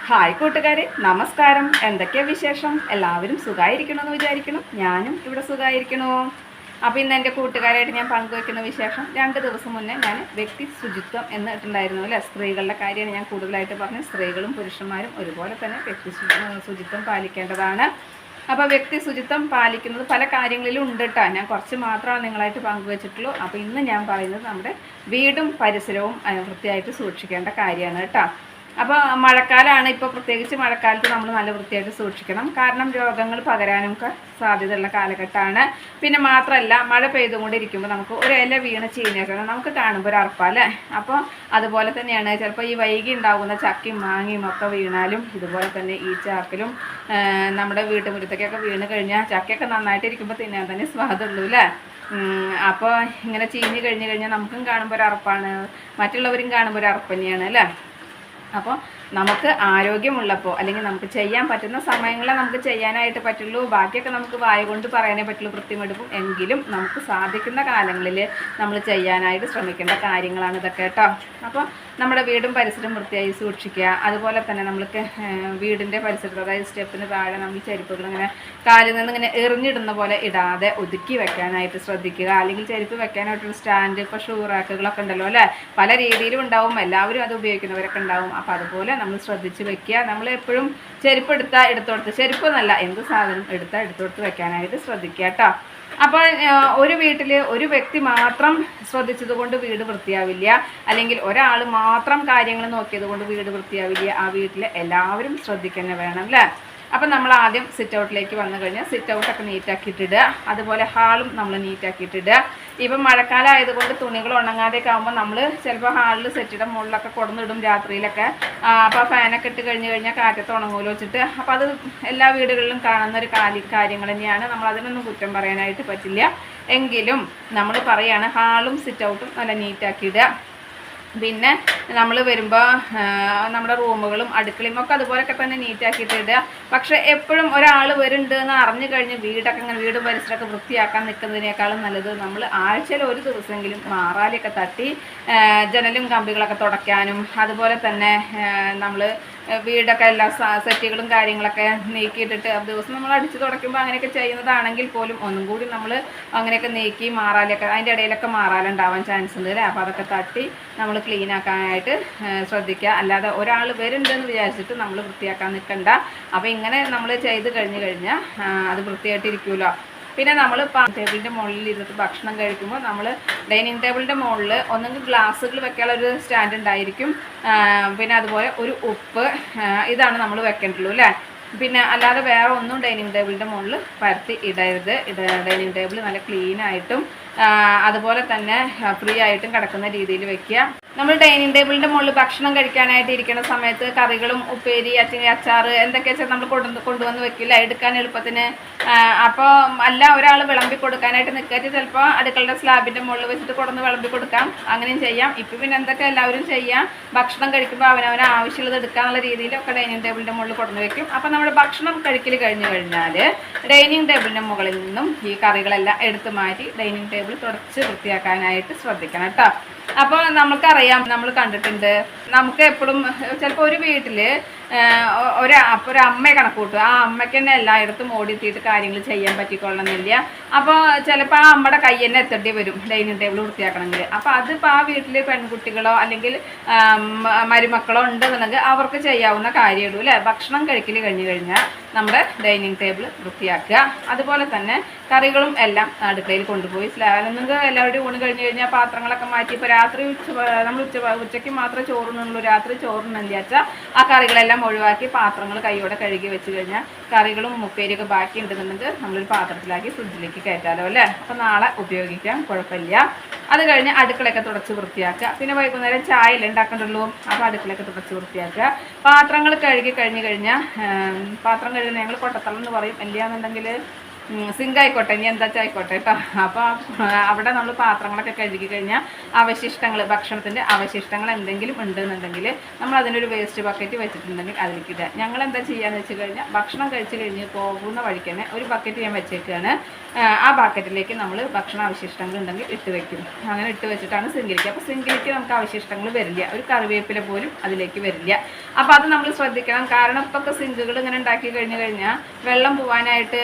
Hi കൂട്ടുകാരെ, നമസ്കാരം. എന്തൊക്കെയാ വിശേഷം? എല്ലാവരും സുഖമായിരിക്കണമെന്ന് വിചാരിക്കണം. ഞാനും ഇവിടെ സുഖമായിരിക്കണോ. അപ്പോൾ ഇന്ന് എൻ്റെ കൂട്ടുകാരായിട്ട് ഞാൻ പങ്കുവയ്ക്കുന്ന വിശേഷം, 2 ദിവസം മുന്നേ ഞാൻ വ്യക്തി ശുചിത്വം എന്ന് ഇട്ടുണ്ടായിരുന്നു അല്ലേ. സ്ത്രീകളുടെ കാര്യമാണ് ഞാൻ കൂടുതലായിട്ട് പറഞ്ഞത്. സ്ത്രീകളും പുരുഷന്മാരും ഒരുപോലെ തന്നെ വ്യക്തി ശുചിത്വം പാലിക്കേണ്ടതാണ്. അപ്പോൾ വ്യക്തി ശുചിത്വം പാലിക്കുന്നത് പല കാര്യങ്ങളിലും ഉണ്ട് കേട്ടോ. ഞാൻ കുറച്ച് മാത്രമാണ് നിങ്ങളായിട്ട് പങ്കുവച്ചിട്ടുള്ളൂ. അപ്പോൾ ഇന്ന് ഞാൻ പറയുന്നത് നമ്മുടെ വീടും പരിസരവും വൃത്തിയായിട്ട് സൂക്ഷിക്കേണ്ട കാര്യമാണ് കേട്ടോ. അപ്പോൾ മഴക്കാലമാണ്. ഇപ്പോൾ പ്രത്യേകിച്ച് മഴക്കാലത്ത് നമ്മൾ നല്ല വൃത്തിയായിട്ട് സൂക്ഷിക്കണം. കാരണം രോഗങ്ങൾ പകരാനൊക്കെ സാധ്യതയുള്ള കാലഘട്ടമാണ്. പിന്നെ മാത്രമല്ല, മഴ പെയ്തുകൊണ്ടിരിക്കുമ്പോൾ നമുക്ക് ഒരു ഇല വീണ് ചീഞ്ഞേക്കണം, നമുക്ക് കാണുമ്പോൾ ഒരു അറപ്പല്ലേ. അപ്പോൾ അതുപോലെ തന്നെയാണ് ചിലപ്പോൾ ഈ വൈകി ഉണ്ടാകുന്ന ചക്കയും മാങ്ങയും ഒക്കെ വീണാലും ഇതുപോലെ തന്നെ ഈ ചാക്കിലും നമ്മുടെ വീട്ടുമുറ്റത്തേക്കൊക്കെ വീണ് കഴിഞ്ഞാൽ ചക്കയൊക്കെ നന്നായിട്ടിരിക്കുമ്പോൾ തിന്നാൻ തന്നെ സ്വാദുള്ളൂ അല്ലേ. അപ്പോൾ ഇങ്ങനെ ചീഞ്ഞ് കഴിഞ്ഞാൽ നമുക്കും കാണുമ്പോൾ ഒരു അറപ്പാണ്, മറ്റുള്ളവരും കാണുമ്പോൾ ഒരു അറപ്പ് തന്നെയാണ് അല്ലേ. അപ്പോൾ നമുക്ക് ആരോഗ്യമുള്ളപ്പോൾ അല്ലെങ്കിൽ നമുക്ക് ചെയ്യാൻ പറ്റുന്ന സമയങ്ങളെ നമുക്ക് ചെയ്യാനായിട്ട് പറ്റുള്ളൂ. ബാക്കിയൊക്കെ നമുക്ക് വായ കൊണ്ട് പറയാനേ പറ്റുള്ളൂ, വൃത്തിമെടുപ്പും. എങ്കിലും നമുക്ക് സാധിക്കുന്ന കാലങ്ങളിൽ നമ്മൾ ചെയ്യാനായിട്ട് ശ്രമിക്കേണ്ട കാര്യങ്ങളാണ് ഇതൊക്കെ കേട്ടോ. അപ്പോൾ നമ്മുടെ വീടും പരിസരവും വൃത്തിയായി സൂക്ഷിക്കുക. അതുപോലെ തന്നെ നമ്മൾക്ക് വീടിൻ്റെ പരിസരത്ത്, അതായത് സ്റ്റെപ്പിന് താഴെ നമ്മൾ ചെരുപ്പുകൾ ഇങ്ങനെ കാലിൽ നിന്ന് ഇങ്ങനെ എറിഞ്ഞിടുന്ന പോലെ ഇടാതെ ഒതുക്കി വെക്കാനായിട്ട് ശ്രദ്ധിക്കുക. അല്ലെങ്കിൽ ചെരുപ്പ് വെക്കാനായിട്ടൊരു സ്റ്റാൻഡ്, ഇപ്പോൾ ഷൂ റാക്കുകളൊക്കെ ഉണ്ടല്ലോ അല്ലേ, പല രീതിയിലും ഉണ്ടാവും, എല്ലാവരും അത് ഉപയോഗിക്കുന്നവരൊക്കെ ഉണ്ടാവും. അപ്പോൾ അതുപോലെ നമ്മൾ ശ്രദ്ധിച്ച് വെക്കുക. നമ്മൾ എപ്പോഴും ചെരുപ്പ് എടുത്തോടുത്ത്, ചെരുപ്പ് എന്നല്ല, എന്ത് സാധനം എടുത്തോടുത്ത് വെക്കാനായിട്ട് ശ്രദ്ധിക്കുക കേട്ടോ. അപ്പോൾ ഒരു വീട്ടിൽ ഒരു വ്യക്തി മാത്രം ശ്രദ്ധിച്ചത് കൊണ്ട് വീട് വൃത്തിയാവില്ല, അല്ലെങ്കിൽ ഒരാൾ മാത്രം കാര്യങ്ങൾ നോക്കിയത് കൊണ്ട് വീട് വൃത്തിയാവില്ല. ആ വീട്ടിൽ എല്ലാവരും ശ്രദ്ധിക്കുക വേണം അല്ലേ. അപ്പം നമ്മൾ ആദ്യം സിറ്റ് ഔട്ടിലേക്ക് വന്നു കഴിഞ്ഞാൽ സിറ്റ് ഔട്ടൊക്കെ നീറ്റാക്കിയിട്ടിടുക. അതുപോലെ ഹാളും നമ്മൾ നീറ്റാക്കിയിട്ടിടുക. ഇപ്പം മഴക്കാലം ആയതുകൊണ്ട് തുണികൾ ഉണങ്ങാതെയൊക്കെ ആകുമ്പോൾ നമ്മൾ ചിലപ്പോൾ ഹാളിൽ സെറ്റിയുടെ മുകളിലൊക്കെ കൊടുന്നിടും രാത്രിയിലൊക്കെ. അപ്പോൾ ഫാനൊക്കെ ഇട്ട് കഴിഞ്ഞാൽ കാറ്റത്ത് ഉണങ്ങൂലോ വെച്ചിട്ട്. അപ്പോൾ അത് എല്ലാ വീടുകളിലും കാണുന്ന ഒരു കാര്യങ്ങൾ തന്നെയാണ്. നമ്മൾ അതിനൊന്നും കുറ്റം പറയാനായിട്ട് പറ്റില്ല. എങ്കിലും നമ്മൾ പറയുകയാണ്, ഹാളും സിറ്റ് ഔട്ടും നല്ല നീറ്റാക്കിയിടുക. പിന്നെ നമ്മൾ വരുമ്പോൾ നമ്മുടെ റൂമുകളും അടുക്കളയും ഒക്കെ അതുപോലെയൊക്കെ തന്നെ നീറ്റാക്കിയിട്ട് ഇടുക. പക്ഷേ എപ്പോഴും ഒരാൾ വരുന്നുണ്ട് എന്ന് അറിഞ്ഞു കഴിഞ്ഞ് വീടൊക്കെ ഇങ്ങനെ വീടും പരിസരമൊക്കെ വൃത്തിയാക്കാൻ നിൽക്കുന്നതിനേക്കാളും നല്ലത് നമ്മൾ ആഴ്ചയിൽ ഒരു ദിവസമെങ്കിലും മാറാലിയൊക്കെ തട്ടി ജനലും കമ്പികളൊക്കെ തുടയ്ക്കാനും, അതുപോലെ തന്നെ നമ്മൾ വീടൊക്കെ എല്ലാ സെറ്റുകളും കാര്യങ്ങളൊക്കെ നീക്കിയിട്ടിട്ട് ദിവസം നമ്മൾ അടിച്ച് തുടയ്ക്കുമ്പോൾ അങ്ങനെയൊക്കെ ചെയ്യുന്നതാണെങ്കിൽ പോലും ഒന്നും കൂടി നമ്മൾ അങ്ങനെയൊക്കെ നീക്കി മാറാലൊക്കെ അതിൻ്റെ ഇടയിലൊക്കെ മാറാലുണ്ടാവാൻ ചാൻസ് ഉണ്ട് അല്ലേ. അപ്പോൾ അതൊക്കെ തട്ടി നമ്മൾ ക്ലീൻ ആക്കാനായിട്ട് ശ്രദ്ധിക്കുക. അല്ലാതെ ഒരാൾ വരുന്നുണ്ടെന്ന് വിചാരിച്ചിട്ട് നമ്മൾ വൃത്തിയാക്കാൻ നിൽക്കണ്ട. അപ്പോൾ ഇങ്ങനെ നമ്മൾ ചെയ്ത് കഴിഞ്ഞാൽ അത് വൃത്തിയായിട്ടിരിക്കുമല്ലോ. പിന്നെ നമ്മൾ ടേബിളിൻ്റെ മുകളിൽ ഇരുന്നിട്ട് ഭക്ഷണം കഴിക്കുമ്പോൾ നമ്മൾ ഡൈനിങ് ടേബിളിൻ്റെ മുകളിൽ ഒന്നെങ്കിൽ ഗ്ലാസ്സുകൾ വെക്കാനുള്ളൊരു സ്റ്റാൻഡ് ഉണ്ടായിരിക്കും. പിന്നെ അതുപോലെ ഒരു ഉപ്പ്, ഇതാണ് നമ്മൾ വെക്കേണ്ടുള്ളൂ അല്ലേ. പിന്നെ അല്ലാതെ വേറെ ഒന്നും ഡൈനിങ് ടേബിളിൻ്റെ മുകളിൽ പരത്തി ഇടരുത്. ഡൈനിങ് ടേബിൾ നല്ല ക്ലീനായിട്ടും അതുപോലെ തന്നെ ഫ്രീ ആയിട്ടും കിടക്കുന്ന രീതിയിൽ വെക്കുക. നമ്മൾ ഡൈനിങ് ടേബിളിൻ്റെ മുകളിൽ ഭക്ഷണം കഴിക്കാനായിട്ട് ഇരിക്കുന്ന സമയത്ത് കറികളും ഉപ്പേരി, അച്ചാർ എന്തൊക്കെയാ വെച്ചാൽ നമ്മൾ കൊണ്ടുവന്ന് വെക്കില്ല എടുക്കാൻ എളുപ്പത്തിന്. അപ്പോൾ അല്ല ഒരാൾ വിളമ്പി കൊടുക്കാനായിട്ട് നിൽക്കാറ്റ് ചിലപ്പോൾ അടുക്കളുടെ സ്ലാബിൻ്റെ മുകളിൽ വെച്ചിട്ട് കൊടുന്ന് വിളമ്പി കൊടുക്കാം, അങ്ങനെയും ചെയ്യാം. ഇപ്പം പിന്നെ എന്തൊക്കെ എല്ലാവരും ചെയ്യാം, ഭക്ഷണം കഴിക്കുമ്പോൾ അവനവന് ആവശ്യമുള്ളത് എടുക്കാനുള്ള രീതിയിലൊക്കെ ഡൈനിങ് ടേബിളിൻ്റെ മുകളിൽ കൊടുന്ന് വെക്കും. അപ്പോൾ നമ്മുടെ ഭക്ഷണം കഴിക്കൽ കഴിഞ്ഞ് കഴിഞ്ഞാൽ ഡൈനിങ് ടേബിളിൻ്റെ മുകളിൽ നിന്നും ഈ കറികളെല്ലാം എടുത്ത് മാറ്റി ഡൈനിങ് ടേബിൾ തുടച്ച് വൃത്തിയാക്കാനായിട്ട് ശ്രദ്ധിക്കണം കേട്ടോ. അപ്പോൾ നമുക്കറിയാം, നമ്മൾ കണ്ടിട്ടുണ്ട്, നമുക്ക് എപ്പോഴും ചിലപ്പോൾ ഒരു വീട്ടിൽ ഒരു അമ്മയെ കണക്ക് കൂട്ടും. ആ അമ്മയ്ക്ക് തന്നെ എല്ലായിടത്തും ഓടിയെത്തിയിട്ട് കാര്യങ്ങൾ ചെയ്യാൻ പറ്റിക്കൊള്ളണമെന്നില്ല. അപ്പോൾ ചിലപ്പോൾ ആ അമ്മയുടെ കൈ തന്നെ എത്തേണ്ടി വരും ഡൈനിങ് ടേബിൾ വൃത്തിയാക്കണമെങ്കിൽ. അപ്പോൾ അതിപ്പോൾ ആ വീട്ടിൽ പെൺകുട്ടികളോ അല്ലെങ്കിൽ മരുമക്കളോ ഉണ്ടെന്നുണ്ടെങ്കിൽ അവർക്ക് ചെയ്യാവുന്ന കാര്യമുള്ളൂ അല്ലേ. ഭക്ഷണം കഴിക്കൽ കഴിഞ്ഞാൽ നമ്മുടെ ഡൈനിങ് ടേബിൾ വൃത്തിയാക്കുക. അതുപോലെ തന്നെ കറികളും എല്ലാം അടുക്കളയിൽ കൊണ്ടുപോയി സ്ലാബിൽ എല്ലാവരുടെയും ഊണ് കഴിഞ്ഞാൽ പാത്രങ്ങളൊക്കെ മാറ്റി. ഇപ്പോൾ രാത്രി നമ്മൾ ഉച്ചയ്ക്ക് മാത്രമേ ചോറുണ്ണുള്ളൂ, രാത്രി ചോറുണ്ണില്ല വെച്ചാൽ ആ കറികളെല്ലാം ഒഴിവാക്കി പാത്രങ്ങൾ കൈയോടെ കഴുകി വെച്ച് കഴിഞ്ഞാൽ കറികളും ഉപ്പേരിയൊക്കെ ബാക്കി ഉണ്ടെന്നുണ്ടെങ്കിൽ നമ്മളൊരു പാത്രത്തിലാക്കി ഫ്രിഡ്ജിലേക്ക് കയറ്റാലോ അല്ലേ. അപ്പോൾ നാളെ ഉപയോഗിക്കാം, കുഴപ്പമില്ല. അത് കഴിഞ്ഞ് അടുക്കളയൊക്കെ തുടച്ച് വൃത്തിയാക്കുക. പിന്നെ വൈകുന്നേരം ചായ അല്ലേ ഉണ്ടാക്കണ്ടുള്ളൂ, അപ്പോൾ അടുക്കളയൊക്കെ തുടച്ച് വൃത്തിയാക്കുക. പാത്രങ്ങൾ കഴുകി കഴിഞ്ഞാൽ പാത്രം കഴുകുന്ന ഞങ്ങൾ കൊട്ടത്തളം എന്ന് പറയും, ഇല്ലയെന്നുണ്ടെങ്കിൽ സിങ്ക് ആയിക്കോട്ടെ, ഇനി എന്താ വെച്ചാൽ ആയിക്കോട്ടെ കേട്ടോ. അപ്പോൾ അവിടെ നമ്മൾ പാത്രങ്ങളൊക്കെ കഴുകി കഴിഞ്ഞാൽ അവശിഷ്ടങ്ങൾ, ഭക്ഷണത്തിൻ്റെ അവശിഷ്ടങ്ങൾ എന്തെങ്കിലും ഉണ്ടെന്നുണ്ടെങ്കിൽ നമ്മൾ അതിനൊരു വേസ്റ്റ് ബക്കറ്റ് വെച്ചിട്ടുണ്ടെങ്കിൽ അതിലേക്ക് ഇടുക. ഞങ്ങൾ എന്താ ചെയ്യാന്ന് വെച്ച് കഴിഞ്ഞാൽ ഭക്ഷണം കഴിച്ച് കഴിഞ്ഞ് പോകുന്ന വഴിക്ക് തന്നെ ഒരു ബക്കറ്റ് ഞാൻ വെച്ചേക്കാണ്. ആ ബക്കറ്റിലേക്ക് നമ്മൾ ഭക്ഷണ അവശിഷ്ടങ്ങൾ ഉണ്ടെങ്കിൽ ഇട്ട് വെക്കും. അങ്ങനെ ഇട്ട് വെച്ചിട്ടാണ് സിങ്കിലേക്ക്. അപ്പോൾ സിങ്കിലേക്ക് നമുക്ക് അവശിഷ്ടങ്ങൾ വരില്ല, ഒരു കറിവേപ്പില പോലും അതിലേക്ക് വരില്ല. അപ്പോൾ അത് നമ്മൾ ശ്രദ്ധിക്കണം. കാരണം ഇപ്പൊക്കെ സിങ്കുകൾ ഇങ്ങനെ ഉണ്ടാക്കി കഴിഞ്ഞാൽ വെള്ളം പോകാനായിട്ട്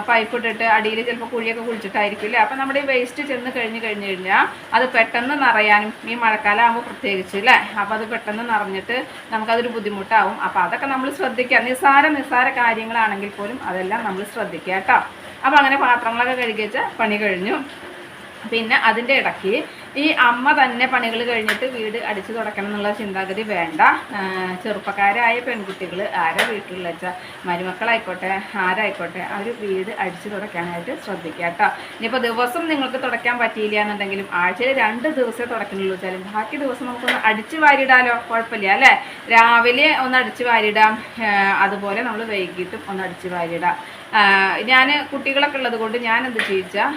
പൈപ്പ് ഇട്ടിട്ട് അടിയിൽ ചിലപ്പോൾ കുഴിയൊക്കെ കുഴിച്ചിട്ടായിരിക്കില്ലേ. അപ്പോൾ നമ്മുടെ ഈ വേസ്റ്റ് ചെന്ന് കഴിഞ്ഞാൽ അത് പെട്ടെന്ന് നിറയാനും, ഈ മഴക്കാലം ആകുമ്പോൾ പ്രത്യേകിച്ച് അല്ലേ, അപ്പോൾ അത് പെട്ടെന്ന് നിറഞ്ഞിട്ട് നമുക്കതൊരു ബുദ്ധിമുട്ടാവും. അപ്പോൾ അതൊക്കെ നമ്മൾ ശ്രദ്ധിക്കുക. നിസ്സാര കാര്യങ്ങളാണെങ്കിൽ പോലും അതെല്ലാം നമ്മൾ ശ്രദ്ധിക്കുക കേട്ടോ. അപ്പോൾ അങ്ങനെ പാത്രങ്ങളൊക്കെ കഴുകി വെച്ചാൽ പണി കഴിഞ്ഞു. പിന്നെ അതിൻ്റെ ഇടയ്ക്ക് ഈ അമ്മ തന്നെ പണികൾ കഴിഞ്ഞിട്ട് വീട് അടിച്ചു തുടക്കണം എന്നുള്ള ചിന്താഗതി വേണ്ട. ചെറുപ്പക്കാരായ പെൺകുട്ടികൾ ആരെ വീട്ടിലുള്ള വെച്ചാൽ മരുമക്കളായിക്കോട്ടെ ആരായിക്കോട്ടെ അവർ വീട് അടിച്ചു തുടക്കാനായിട്ട് ശ്രദ്ധിക്കുക കേട്ടോ. ഇനിയിപ്പോൾ ദിവസം നിങ്ങൾക്ക് തുടയ്ക്കാൻ പറ്റിയില്ല എന്നുണ്ടെങ്കിലും ആഴ്ചയിൽ 2 ദിവസമേ തുടക്കുന്നുള്ളൂ വെച്ചാലും ബാക്കി ദിവസം നമുക്കൊന്ന് അടിച്ചു വാരിടാലോ, കുഴപ്പമില്ല അല്ലേ. രാവിലെ ഒന്ന് അടിച്ചു വാരിടാം, അതുപോലെ നമ്മൾ വൈകിട്ടും ഒന്ന് അടിച്ചു വാരിടാം. ഞാൻ കുട്ടികളൊക്കെ ഉള്ളത് കൊണ്ട് ഞാൻ എന്ത് ചോദിച്ചാൽ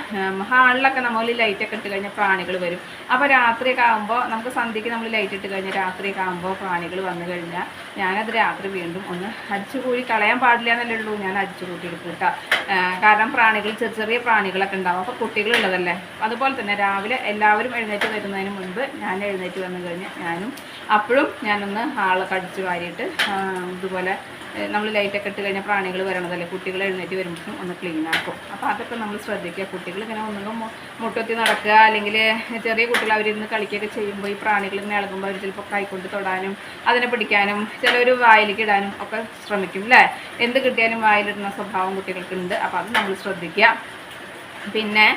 ഹാളിലൊക്കെ നമ്മൾ ലൈറ്റൊക്കെ ഇട്ട് കഴിഞ്ഞാൽ പ്രാണികൾ വരും. അപ്പോൾ രാത്രിയൊക്കെ ആകുമ്പോൾ നമുക്ക് സന്ധ്യയ്ക്ക് നമ്മൾ ലൈറ്റ് ഇട്ട് കഴിഞ്ഞാൽ രാത്രിയൊക്കെ ആകുമ്പോൾ പ്രാണികൾ വന്നു കഴിഞ്ഞാൽ ഞാനത് രാത്രി വീണ്ടും ഒന്ന് അടിച്ചു കൂടി കളയാൻ പാടില്ല എന്നല്ലേ ഉള്ളൂ, ഞാൻ അടിച്ചു കൂട്ടി എടുക്കും കേട്ടോ. കാരണം പ്രാണികൾ ചെറിയ പ്രാണികളൊക്കെ ഉണ്ടാവും. അപ്പോൾ കുട്ടികളുള്ളതല്ലേ. അതുപോലെ തന്നെ രാവിലെ എല്ലാവരും എഴുന്നേറ്റ് വരുന്നതിന് മുൻപ് ഞാൻ എഴുന്നേറ്റ് വന്നു കഴിഞ്ഞാൽ ഞാനും അപ്പോഴും ഞാനൊന്ന് ഹാളൊക്കെ അടിച്ചു വാരിയിട്ട് ഇതുപോലെ നമ്മൾ ലൈറ്റൊക്കെ ഇട്ട് കഴിഞ്ഞാൽ പ്രാണികൾ വരണതല്ലേ, കുട്ടികൾ എഴുന്നേറ്റ് വരുമ്പോഴും ഒന്ന് ക്ലീൻ ആക്കും. അപ്പോൾ അതൊക്കെ നമ്മൾ ശ്രദ്ധിക്കുക. കുട്ടികൾ ഇങ്ങനെ ഒന്നും മുട്ടത്തി നടക്കുക, അല്ലെങ്കിൽ ചെറിയ കുട്ടികൾ അവരിന്ന് കളിക്കുകയൊക്കെ ചെയ്യുമ്പോൾ ഈ പ്രാണികൾ ഇങ്ങനെ ഇളകുമ്പോൾ അവർ ചിലപ്പോൾ കൈകൊണ്ട് തൊടാനും അതിനെ പിടിക്കാനും ചിലർ വായിലേക്ക് ഇടാനും ഒക്കെ ശ്രമിക്കും അല്ലേ. എന്ത് കിട്ടിയാലും വായിലിടുന്ന സ്വഭാവം കുട്ടികൾക്കുണ്ട്. അപ്പോൾ അത് നമ്മൾ ശ്രദ്ധിക്കുക. പിന്നെ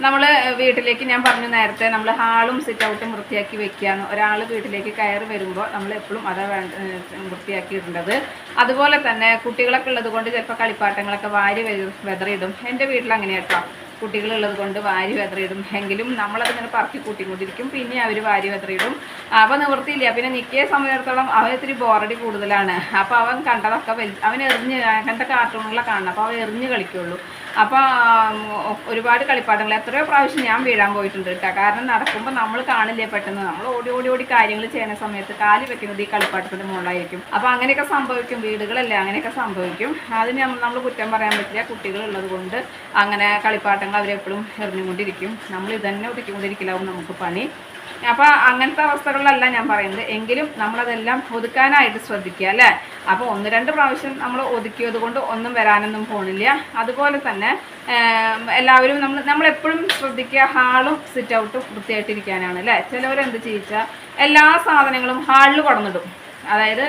നമ്മൾ വീട്ടിലേക്ക് ഞാൻ പറഞ്ഞു നേരത്തെ നമ്മൾ ഹാളും സിറ്റ് ഔട്ടും വൃത്തിയാക്കി വെക്കുകയാണ്. ഒരാൾ വീട്ടിലേക്ക് കയറി വരുമ്പോൾ നമ്മൾ എപ്പോഴും അതാണ് വൃത്തിയാക്കി ഇടേണ്ടത്. അതുപോലെ തന്നെ കുട്ടികളൊക്കെ ഉള്ളത് കൊണ്ട് ചിലപ്പോൾ കളിപ്പാട്ടങ്ങളൊക്കെ വാരി വെതറിയിടും. എൻ്റെ വീട്ടിൽ അങ്ങനെ കേട്ടോ, കുട്ടികളുള്ളത് കൊണ്ട് വാരി വെതറിയിടും. എങ്കിലും നമ്മളതിങ്ങനെ പറക്കി കൂട്ടിക്കൊണ്ടിരിക്കും, പിന്നെ അവർ വാരി വെതറിയിടും. അപ്പോൾ നിവൃത്തിയില്ല. പിന്നെ നിൽക്കിയ സമയത്തോളം അവൻ ഇത്തിരി ബോറടി കൂടുതലാണ്. അപ്പോൾ അവൻ കണ്ടതൊക്കെ അവൻ എറിഞ്ഞ് അങ്ങനത്തെ കാർട്ടൂണുകളൊക്കെ കാണണം. അപ്പോൾ അവൻ എറിഞ്ഞ് കളിക്കുള്ളൂ. അപ്പോൾ ഒരുപാട് കളിപ്പാട്ടങ്ങൾ എത്രയോ പ്രാവശ്യം ഞാൻ വീഴാൻ പോയിട്ടുണ്ട് കേട്ടോ. കാരണം നടക്കുമ്പോൾ നമ്മൾ കാണില്ലേ, പെട്ടെന്ന് നമ്മൾ ഓടി കാര്യങ്ങൾ ചെയ്യുന്ന സമയത്ത് കാല് വെക്കുന്നത് ഈ കളിപ്പാട്ടത്തിൻ്റെ മുകളിലായിരിക്കും. അപ്പോൾ അങ്ങനെയൊക്കെ സംഭവിക്കും, വീടുകളല്ലേ അങ്ങനെയൊക്കെ സംഭവിക്കും. അതിന് നമ്മൾ കുറ്റം പറയാൻ പറ്റില്ല. കുട്ടികളുള്ളത് കൊണ്ട് അങ്ങനെ കളിപ്പാട്ടങ്ങൾ അവരെപ്പോഴും എറിഞ്ഞുകൊണ്ടിരിക്കും. നമ്മൾ ഇതന്നെ ഒതുക്കിക്കൊണ്ടിരിക്കലാവും നമുക്ക് പണി. അപ്പോൾ അങ്ങനത്തെ അവസ്ഥകളിലല്ല ഞാൻ പറയുന്നത്. എങ്കിലും നമ്മളതെല്ലാം ഒതുക്കാനായിട്ട് ശ്രദ്ധിക്കുക അല്ലേ. അപ്പോൾ 1-2 പ്രാവശ്യം നമ്മൾ ഒതുക്കിയത് കൊണ്ട് ഒന്നും വരാനൊന്നും പോണില്ല. അതുപോലെ തന്നെ എല്ലാവരും നമ്മളെപ്പോഴും ശ്രദ്ധിക്കുക, ഹാളും സിറ്റ് ഔട്ടും വൃത്തിയായിട്ടിരിക്കാനാണ് അല്ലേ. ചിലവരെന്ത് ചെയ്യിച്ചാൽ എല്ലാ സാധനങ്ങളും ഹാളിൽ കൊടന്നിടും. അതായത്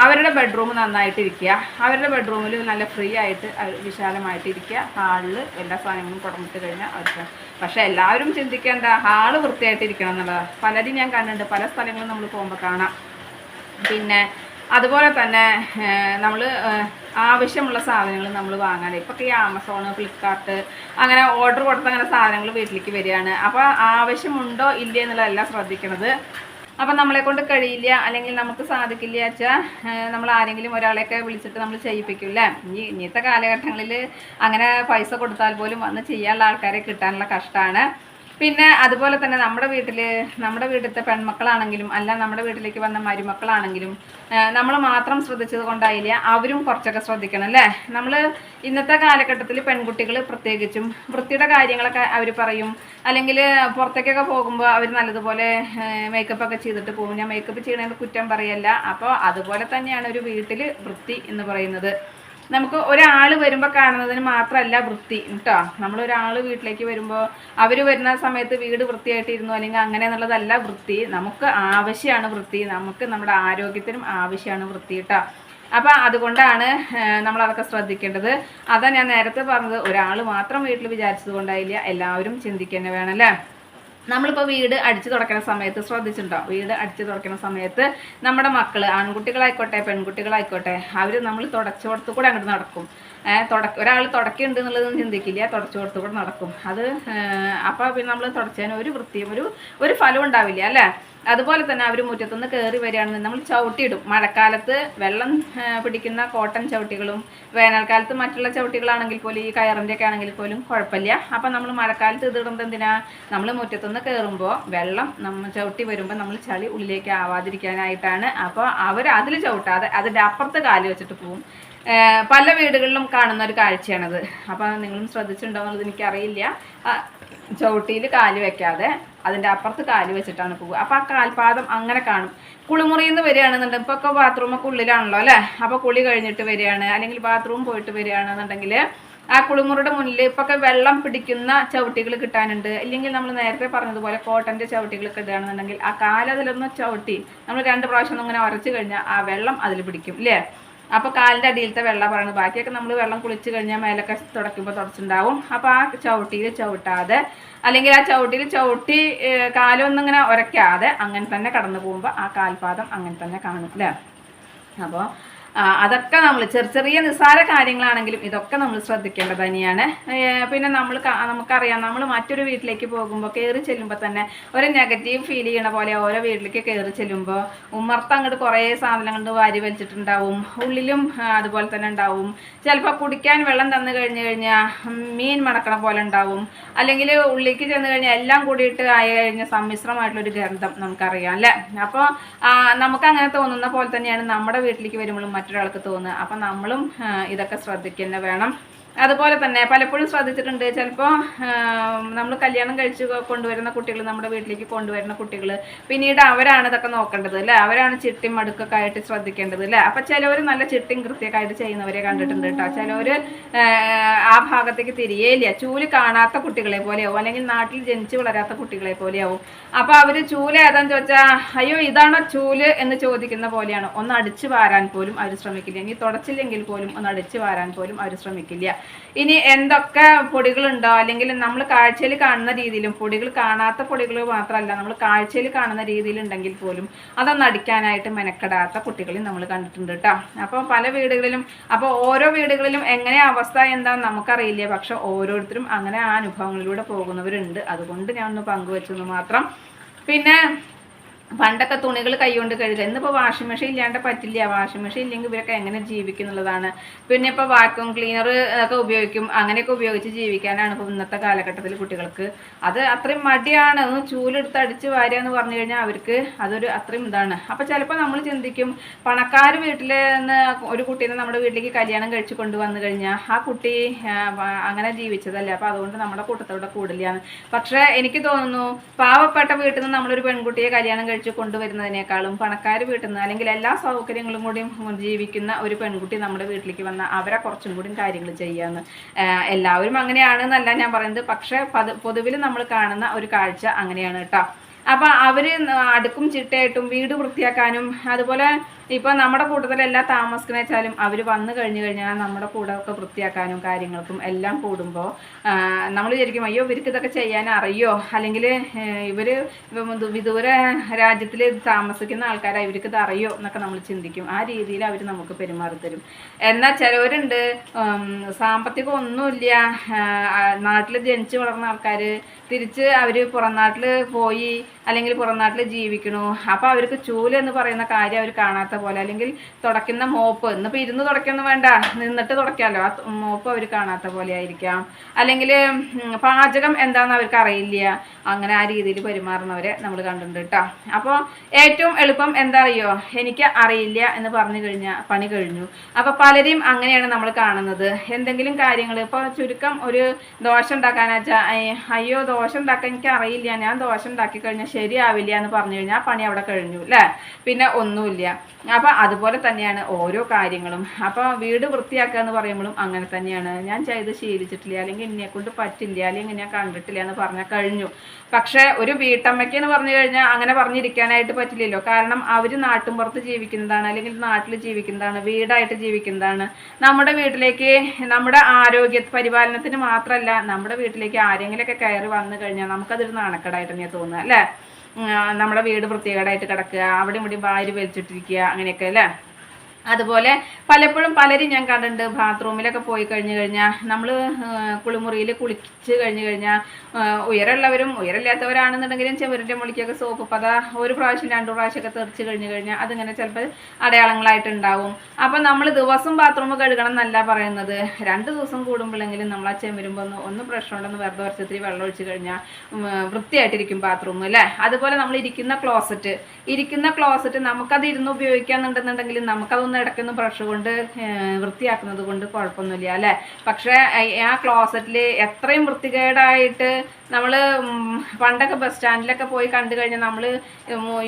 അവരുടെ ബെഡ്റൂം നന്നായിട്ടിരിക്കുക, അവരുടെ ബെഡ്റൂമിൽ നല്ല ഫ്രീ ആയിട്ട് വിശാലമായിട്ട് ഇരിക്കുക, ഹാളിൽ എല്ലാ സാധനങ്ങളും കൊടന്നിട്ട് കഴിഞ്ഞാൽ അവർക്ക്. പക്ഷേ എല്ലാവരും ചിന്തിക്കേണ്ട ഹാള് വൃത്തിയായിട്ടിരിക്കണം എന്നുള്ളതാണ്. പലരും ഞാൻ കണ്ടിട്ടുണ്ട്, പല സ്ഥലങ്ങളും നമ്മൾ പോകുമ്പോൾ കാണാം. പിന്നെ അതുപോലെ തന്നെ നമ്മൾ ആവശ്യമുള്ള സാധനങ്ങൾ നമ്മൾ വാങ്ങാൻ ഇപ്പൊക്കെ ഈ ആമസോൺ, ഫ്ലിപ്കാർട്ട് അങ്ങനെ ഓർഡർ കൊടുത്ത അങ്ങനെ സാധനങ്ങൾ വീട്ടിലേക്ക് വരികയാണ്. അപ്പോൾ ആവശ്യമുണ്ടോ ഇല്ലേ എന്നുള്ളതെല്ലാം ശ്രദ്ധിക്കണത്. അപ്പം നമ്മളെ കൊണ്ട് കഴിയില്ല അല്ലെങ്കിൽ നമുക്ക് സാധിക്കില്ല വെച്ചാൽ നമ്മൾ ആരെങ്കിലും ഒരാളെയൊക്കെ വിളിച്ചിട്ട് നമ്മൾ ചെയ്യിപ്പിക്കില്ല. ഇന്നത്തെ കാലഘട്ടങ്ങളിൽ അങ്ങനെ പൈസ കൊടുത്താൽ പോലും വന്ന് ചെയ്യാനുള്ള ആൾക്കാരെ കിട്ടാനുള്ള കഷ്ടമാണ്. പിന്നെ അതുപോലെ തന്നെ നമ്മുടെ വീട്ടിലത്തെ പെൺമക്കളാണെങ്കിലും അല്ല നമ്മുടെ വീട്ടിലേക്ക് വന്ന മരുമക്കളാണെങ്കിലും നമ്മൾ മാത്രം ശ്രദ്ധിച്ചത് കൊണ്ടായില്ല, അവരും കുറച്ചൊക്കെ ശ്രദ്ധിക്കണം അല്ലേ. നമ്മൾ ഇന്നത്തെ കാലഘട്ടത്തിൽ പെൺകുട്ടികൾ പ്രത്യേകിച്ചും വൃത്തിയുടെ കാര്യങ്ങളൊക്കെ അവർ പറയും. അല്ലെങ്കിൽ പുറത്തേക്കൊക്കെ പോകുമ്പോൾ അവർ നല്ലതുപോലെ മേക്കപ്പൊക്കെ ചെയ്തിട്ട് പോകും. ഞാൻ മേക്കപ്പ് ചെയ്യണതിന് കുറ്റം പറയല്ല. അപ്പോൾ അതുപോലെ തന്നെയാണ് ഒരു വീട്ടിൽ വൃത്തി എന്ന് പറയുന്നത്. നമുക്ക് ഒരാൾ വരുമ്പോൾ കാണുന്നതിന് മാത്രമല്ല വൃത്തി കേട്ടോ. നമ്മളൊരാൾ വീട്ടിലേക്ക് വരുമ്പോൾ അവർ വരുന്ന സമയത്ത് വീട് വൃത്തിയായിട്ടിരുന്നു അല്ലെങ്കിൽ അങ്ങനെ എന്നുള്ളതല്ല വൃത്തി. നമുക്ക് ആവശ്യമാണ് വൃത്തി, നമുക്ക് നമ്മുടെ ആരോഗ്യത്തിനും ആവശ്യമാണ് വൃത്തി കേട്ടോ. അപ്പോൾ അതുകൊണ്ടാണ് നമ്മളതൊക്കെ ശ്രദ്ധിക്കേണ്ടത്. അതാ ഞാൻ നേരത്തെ പറഞ്ഞത്, ഒരാൾ മാത്രം വീട്ടിൽ വിചാരിച്ചത് കൊണ്ടായില്ല, എല്ലാവരും ചിന്തിക്കുക വേണമല്ലേ. നമ്മളിപ്പോൾ വീട് അടിച്ചു തുടക്കുന്ന സമയത്ത് ശ്രദ്ധിച്ചിട്ടുണ്ടോ, വീട് അടിച്ചു തുടക്കുന്ന സമയത്ത് നമ്മുടെ മക്കൾ ആൺകുട്ടികളായിക്കോട്ടെ പെൺകുട്ടികളായിക്കോട്ടെ അവർ നമ്മൾ തുടച്ചു കൊടുത്തു കൂടെ അങ്ങോട്ട് നടക്കും. ഒരാൾ തുടക്കുന്നുണ്ട് എന്നുള്ളതൊന്നും ചിന്തിക്കില്ല, തുടച്ചു കൊടുത്തു കൂടെ നടക്കും. അത് അപ്പോൾ പിന്നെ നമ്മൾ തുടച്ചതിന് ഒരു വൃത്തിയും ഒരു ഫലം ഉണ്ടാവില്ല അല്ലേ. അതുപോലെ തന്നെ അവർ മുറ്റത്തുനിന്ന് കയറി വരികയാണെന്ന് നമ്മൾ ചവിട്ടിയിടും. മഴക്കാലത്ത് വെള്ളം പിടിക്കുന്ന കോട്ടൺ ചവിട്ടികളും വേനൽക്കാലത്ത് മറ്റുള്ള ചവിട്ടികളാണെങ്കിൽ പോലും ഈ കയറിൻ്റെ ഒക്കെ ആണെങ്കിൽ പോലും കുഴപ്പമില്ല. അപ്പം നമ്മൾ മഴക്കാലത്ത് ഇതിടുന്നത് എന്തിനാ? നമ്മൾ മുറ്റത്തുനിന്ന് കയറുമ്പോൾ വെള്ളം നമ്മൾ ചവിട്ടി വരുമ്പോൾ നമ്മൾ ചളി ഉള്ളിലേക്ക് ആവാതിരിക്കാനായിട്ടാണ്. അപ്പോൾ അവർ അതിൽ ചവിട്ടാതെ അതിൻ്റെ അപ്പുറത്ത് കാല് വെച്ചിട്ട് പോവും. പല വീടുകളിലും കാണുന്ന ഒരു കാഴ്ചയാണത്. അപ്പോൾ നിങ്ങളും ശ്രദ്ധിച്ചിട്ടുണ്ടോ എന്നുള്ളത് എനിക്കറിയില്ല. ചവിട്ടിയിൽ കാല് വെക്കാതെ അതിൻ്റെ അപ്പുറത്ത് കാല് വെച്ചിട്ടാണ് പോവുക. അപ്പോൾ ആ കാൽപാദം അങ്ങനെ കാണും. കുളിമുറിയിൽ നിന്ന് വരികയാണെന്നുണ്ടെങ്കിൽ ഇപ്പോൾ ഒക്കെ ബാത്റൂമൊക്കെ ഉള്ളിലാണല്ലോ അല്ലേ? അപ്പോൾ കുളി കഴിഞ്ഞിട്ട് വരികയാണ് അല്ലെങ്കിൽ ബാത്റൂം പോയിട്ട് വരികയാണെന്നുണ്ടെങ്കിൽ ആ കുളിമുറിയുടെ മുന്നിൽ ഇപ്പോൾ ഒക്കെ വെള്ളം പിടിക്കുന്ന ചവിട്ടികൾ കിട്ടാനുണ്ട്. ഇല്ലെങ്കിൽ നമ്മൾ നേരത്തെ പറഞ്ഞതുപോലെ കോട്ടൻ്റെ ചവിട്ടികൾ ഇടുകയാണെന്നുണ്ടെങ്കിൽ ആ കാലതിലൊന്ന് ചവിട്ടി നമ്മൾ 2 പ്രാവശ്യം ഇങ്ങനെ ഉരച്ച് കഴിഞ്ഞാൽ ആ വെള്ളം അതിൽ പിടിക്കും അല്ലേ? അപ്പോൾ കാലിൻ്റെ അടിയിലത്തെ വെള്ളം പറയുന്നത്. ബാക്കിയൊക്കെ നമ്മൾ വെള്ളം കുളിച്ച് കഴിഞ്ഞാൽ മേലൊക്കെ തുടയ്ക്കുമ്പോൾ തുടച്ചിട്ടുണ്ടാവും. അപ്പോൾ ആ ചവിട്ടിയിൽ ചവിട്ടാതെ അല്ലെങ്കിൽ ആ ചവിട്ടിയിൽ ചവിട്ടി കാലൊന്നിങ്ങനെ ഉരയ്ക്കാതെ അങ്ങനെ തന്നെ കടന്നു പോകുമ്പോൾ ആ കാൽപാദം അങ്ങനെ തന്നെ കാണും അല്ലേ? അപ്പോൾ അതൊക്കെ നമ്മൾ ചെറിയ നിസ്സാര കാര്യങ്ങളാണെങ്കിലും ഇതൊക്കെ നമ്മൾ ശ്രദ്ധിക്കേണ്ടത് തന്നെയാണ്. പിന്നെ നമുക്കറിയാം, നമ്മൾ മറ്റൊരു വീട്ടിലേക്ക് പോകുമ്പോൾ കയറി ചെല്ലുമ്പോൾ തന്നെ ഒരു നെഗറ്റീവ് ഫീൽ ചെയ്യണ പോലെ ഓരോ വീട്ടിലേക്ക് കയറി ചെല്ലുമ്പോൾ ഉമ്മർത്ത് അങ്ങോട്ട് കുറേ സാധനങ്ങൾ വാരി വലിച്ചിട്ടുണ്ടാവും. ഉള്ളിലും അതുപോലെ തന്നെ ഉണ്ടാവും. ചിലപ്പോൾ കുടിക്കാൻ വെള്ളം തന്നു കഴിഞ്ഞാൽ മീൻ മണക്കണ പോലെ ഉണ്ടാവും. അല്ലെങ്കിൽ ഉള്ളിലേക്ക് ചെന്ന് കഴിഞ്ഞാൽ എല്ലാം കൂടിയിട്ട് ആയി കഴിഞ്ഞ സമ്മിശ്രമായിട്ടുള്ളൊരു ഗന്ധം നമുക്കറിയാം അല്ലേ? അപ്പോൾ നമുക്കങ്ങനെ തോന്നുന്ന പോലെ തന്നെയാണ് നമ്മുടെ വീട്ടിലേക്ക് വരുമ്പോഴും മറ്റൊരാൾക്ക് തോന്നുക. അപ്പം നമ്മളും ഇതൊക്കെ ശ്രദ്ധിക്കുക വേണം. അതുപോലെ തന്നെ പലപ്പോഴും ശ്രദ്ധിച്ചിട്ടുണ്ട്, ചിലപ്പോൾ നമ്മൾ കല്യാണം കഴിച്ച് കൊണ്ടുവരുന്ന കുട്ടികൾ, നമ്മുടെ വീട്ടിലേക്ക് കൊണ്ടുവരുന്ന കുട്ടികൾ പിന്നീട് അവരാണ് ഇതൊക്കെ നോക്കേണ്ടത് അല്ലേ? അവരാണ് ചിട്ടിയും മടുക്കൊക്കെ ആയിട്ട് ശ്രദ്ധിക്കേണ്ടത് അല്ലേ? അപ്പം ചിലവർ നല്ല ചിട്ടിയും കൃത്യമൊക്കെ ആയിട്ട് ചെയ്യുന്നവരെ കണ്ടിട്ടുണ്ട് കേട്ടോ. ചിലവർ ആ ഭാഗത്തേക്ക് തിരിയേയില്ല. ചൂല് കാണാത്ത കുട്ടികളെ പോലെയാവും, അല്ലെങ്കിൽ നാട്ടിൽ ജനിച്ച് വളരാത്ത കുട്ടികളെ പോലെയാവും. അപ്പോൾ അവർ ചൂല് ഏതാന്ന് ചോദിച്ചാൽ അയ്യോ ഇതാണോ ചൂല് എന്ന് ചോദിക്കുന്ന പോലെയാണ്. ഒന്ന് അടിച്ചു വാരാൻ പോലും അവർ ശ്രമിക്കില്ല. ഇനി തുടച്ചില്ലെങ്കിൽ പോലും ഒന്ന് അടിച്ചു വാരാൻ പോലും അവർ ശ്രമിക്കില്ല. ഇനി എന്തൊക്കെ പൊടികളുണ്ടോ, അല്ലെങ്കിൽ നമ്മൾ കാഴ്ചയിൽ കാണുന്ന രീതിയിലും, പൊടികൾ കാണാത്ത പൊടികൾ മാത്രമല്ല നമ്മൾ കാഴ്ചയിൽ കാണുന്ന രീതിയിലുണ്ടെങ്കിൽ പോലും അതൊന്ന് അടിക്കാനായിട്ട് മെനക്കെടാത്ത കുട്ടികളെയും നമ്മൾ കണ്ടിട്ടുണ്ട് കേട്ടോ. അപ്പോൾ പല വീടുകളിലും, അപ്പോൾ ഓരോ വീടുകളിലും എങ്ങനെ അവസ്ഥ എന്താണെന്ന് നമുക്കറിയില്ല. പക്ഷെ ഓരോരുത്തരും അങ്ങനെ ആ അനുഭവങ്ങളിലൂടെ പോകുന്നവരുണ്ട്. അതുകൊണ്ട് ഞാൻ ഒന്ന് പങ്കുവെച്ചെന്ന് മാത്രം. പിന്നെ പണ്ടൊക്കെ തുണികൾ കൈകൊണ്ട് കഴുകുക. ഇന്നിപ്പോൾ വാഷിംഗ് മെഷീൻ ഇല്ലാണ്ട് പറ്റില്ല. വാഷിംഗ് മെഷീൻ ഇല്ലെങ്കിൽ ഇവരൊക്കെ എങ്ങനെ ജീവിക്കും എന്നുള്ളതാണ്. പിന്നെ ഇപ്പോൾ വാക്യൂം ക്ലീനർ ഒക്കെ ഉപയോഗിക്കും. അങ്ങനെയൊക്കെ ഉപയോഗിച്ച് ജീവിക്കാനാണ് ഇപ്പോൾ ഇന്നത്തെ കാലഘട്ടത്തിൽ കുട്ടികൾക്ക്. അത് അത്രയും മടിയാണ്. ഒന്ന് ചൂലെടുത്ത് അടിച്ച് വാരുക എന്ന് പറഞ്ഞു കഴിഞ്ഞാൽ അവർക്ക് അതൊരു അത്രയും ഇതാണ്. അപ്പോൾ ചിലപ്പോൾ നമ്മൾ ചിന്തിക്കും, പണക്കാർ വീട്ടിൽ നിന്ന് ഒരു കുട്ടീനെ നമ്മുടെ വീട്ടിലേക്ക് കല്യാണം കഴിച്ച് കൊണ്ടുവന്നു കഴിഞ്ഞാൽ ആ കുട്ടി അങ്ങനെ ജീവിച്ചതല്ലേ, അപ്പോൾ അതുകൊണ്ട് നമ്മുടെ കൂട്ടത്തോടെ കൂടില്ല. പക്ഷേ എനിക്ക് തോന്നുന്നു പാവപ്പെട്ട വീട്ടിൽ നിന്ന് നമ്മളൊരു പെൺകുട്ടിയെ കല്യാണം കഴിച്ച് കൊണ്ടുവരുന്നതിനേക്കാളും പണക്കാർ വീട്ടിൽ നിന്ന്, അല്ലെങ്കിൽ എല്ലാ സൗകര്യങ്ങളും കൂടിയും ജീവിക്കുന്ന ഒരു പെൺകുട്ടി നമ്മുടെ വീട്ടിലേക്ക് വന്നാൽ അവരെ കുറച്ചും കൂടി കാര്യങ്ങൾ ചെയ്യാന്ന്. എല്ലാവരും അങ്ങനെയാണെന്നല്ല ഞാൻ പറയുന്നത്, പക്ഷെ പൊതുവിൽ നമ്മൾ കാണുന്ന ഒരു കാഴ്ച അങ്ങനെയാണ് കേട്ടോ. അപ്പം അവർ അടുക്കും ചിട്ടയായിട്ടും വീട് വൃത്തിയാക്കാനും, അതുപോലെ ഇപ്പോൾ നമ്മുടെ കൂട്ടത്തിലെല്ലാം താമസിക്കുന്ന വെച്ചാലും അവർ വന്നു കഴിഞ്ഞു കഴിഞ്ഞാൽ നമ്മുടെ കൂടെ ഒക്കെ വൃത്തിയാക്കാനും കാര്യങ്ങൾക്കും എല്ലാം കൂടുമ്പോൾ നമ്മൾ വിചാരിക്കും അയ്യോ ഇവർക്ക് ഇതൊക്കെ ചെയ്യാൻ അറിയോ, അല്ലെങ്കിൽ ഇവർ വിദൂര രാജ്യത്തിൽ താമസിക്കുന്ന ആൾക്കാരാണ്, ഇവർക്ക് ഇത് അറിയോ എന്നൊക്കെ നമ്മൾ ചിന്തിക്കും. ആ രീതിയിൽ അവർ നമുക്ക് പെരുമാറി തരും. എന്നാൽ ചിലവരുണ്ട് സാമ്പത്തികം ഒന്നുമില്ല, നാട്ടിൽ ജനിച്ചു വളർന്ന ആൾക്കാർ തിരിച്ച് അവർ പുറം നാട്ടിൽ പോയി അല്ലെങ്കിൽ പുറം നാട്ടിൽ ജീവിക്കണു. അപ്പോൾ അവർക്ക് ചൂല് എന്ന് പറയുന്ന കാര്യം അവർ കാണാത്ത പോലെ, അല്ലെങ്കിൽ തുടയ്ക്കുന്ന മോപ്പ്, ഇന്നിപ്പോൾ ഇരുന്ന് തുടയ്ക്കൊന്നും വേണ്ട നിന്നിട്ട് തുടയ്ക്കാമല്ലോ, ആ മോപ്പ് അവർ കാണാത്ത പോലെ ആയിരിക്കാം. അല്ലെങ്കിൽ പാചകം എന്താണെന്ന് അവർക്ക് അറിയില്ല. അങ്ങനെ ആ രീതിയിൽ പെരുമാറുന്നവരെ നമ്മൾ കണ്ടിട്ടുണ്ട് കേട്ടോ. അപ്പോൾ ഏറ്റവും എളുപ്പം എന്താ അറിയോ, എനിക്ക് അറിയില്ല എന്ന് പറഞ്ഞു കഴിഞ്ഞാൽ പണി കഴിഞ്ഞു. അപ്പോൾ പലരും അങ്ങനെയാണ് നമ്മൾ കാണുന്നത്. എന്തെങ്കിലും കാര്യങ്ങൾ ഇപ്പോൾ ചുരുക്കം ഒരു ദോശ ഉണ്ടാക്കാന്ന് വെച്ചാൽ അയ്യോ ദോശ ഉണ്ടാക്കാൻ എനിക്ക് അറിയില്ല, ഞാൻ ദോശ ഉണ്ടാക്കി കഴിഞ്ഞാൽ ശരിയാവില്ല എന്ന് പറഞ്ഞു കഴിഞ്ഞാൽ ആ പണി അവിടെ കഴിഞ്ഞു അല്ലേ, പിന്നെ ഒന്നുമില്ല. അപ്പം അതുപോലെ തന്നെയാണ് ഓരോ കാര്യങ്ങളും. അപ്പോൾ വീട് വൃത്തിയാക്കുക എന്ന് പറയുമ്പോഴും അങ്ങനെ തന്നെയാണ്. ഞാൻ ചെയ്ത് ശീലിച്ചിട്ടില്ല, അല്ലെങ്കിൽ എന്നെക്കൊണ്ട് പറ്റില്ല, അല്ലെങ്കിൽ ഞാൻ കണ്ടിട്ടില്ല എന്ന് പറഞ്ഞാൽ കഴിഞ്ഞു. പക്ഷേ ഒരു വീട്ടമ്മയ്ക്ക് എന്ന് പറഞ്ഞു കഴിഞ്ഞാൽ അങ്ങനെ പറഞ്ഞിരിക്കാനായിട്ട് പറ്റില്ലല്ലോ. കാരണം അവർ നാട്ടുമ്പുറത്ത് ജീവിക്കുന്നതാണ്, അല്ലെങ്കിൽ നാട്ടിൽ ജീവിക്കുന്നതാണ്, വീടായിട്ട് ജീവിക്കുന്നതാണ്. നമ്മുടെ വീട്ടിലേക്ക് നമ്മുടെ ആരോഗ്യ പരിപാലനത്തിന് മാത്രമല്ല, നമ്മുടെ വീട്ടിലേക്ക് ആരെങ്കിലുമൊക്കെ കയറി വന്നു കഴിഞ്ഞാൽ നമുക്കതൊരു നാണക്കേടായിട്ട് തന്നെയാണ് തോന്നുക അല്ലേ? നമ്മുടെ വീട് വൃത്തികേടായിട്ട് കിടക്കുക, അവിടെ ഇവിടെ വാരി വലിച്ചിട്ടിരിക്കുക, അങ്ങനെയൊക്കെ അല്ലേ? അതുപോലെ പലപ്പോഴും പലരും ഞാൻ കണ്ടിട്ടുണ്ട് ബാത്റൂമിലൊക്കെ പോയി കഴിഞ്ഞു കഴിഞ്ഞാൽ നമ്മൾ കുളിമുറിയിൽ കുളിച്ച് കഴിഞ്ഞു കഴിഞ്ഞാൽ ഉയരമുള്ളവരും ഉയരമില്ലാത്തവരാണെന്നുണ്ടെങ്കിലും ചെവരിൻ്റെ മുളിക്കൊക്കെ സോപ്പ് പത ഒരു പ്രാവശ്യം 2 പ്രാവശ്യമൊക്കെ തെറിച്ച് കഴിഞ്ഞു കഴിഞ്ഞാൽ അതിങ്ങനെ ചിലപ്പോൾ അടയാളങ്ങളായിട്ടുണ്ടാവും. അപ്പം നമ്മൾ ദിവസം ബാത്റൂം കഴുകണം എന്നല്ല പറയുന്നത്, 2 ദിവസം കൂടുമ്പോഴെങ്കിലും നമ്മൾ ആ ചെവരുമ്പോൾ ഒന്ന് ബ്രഷ് കൊണ്ടൊന്ന് വെറുതെ വർഷത്തിൽ വെള്ളം ഒഴിച്ച് കഴിഞ്ഞാൽ വൃത്തിയായിട്ടിരിക്കും ബാത്റൂം അല്ലേ. അതുപോലെ നമ്മൾ ഇരിക്കുന്ന ക്ലോസറ്റ് നമുക്കത് ഇരുന്ന് ഉപയോഗിക്കാന്നുണ്ടെന്നുണ്ടെങ്കിൽ നമുക്കതൊന്ന് ഇടയ്ക്കൊന്ന് ബ്രഷ് കൊണ്ട് വൃത്തിയാക്കുന്നത് കൊണ്ട് കുഴപ്പമൊന്നുമില്ല അല്ലേ. പക്ഷേ ആ ക്ലോസറ്റിൽ എത്രയും വൃത്തികേടായിട്ട് നമ്മൾ പണ്ടൊക്കെ ബസ് സ്റ്റാൻഡിലൊക്കെ പോയി കണ്ടു കഴിഞ്ഞാൽ നമ്മൾ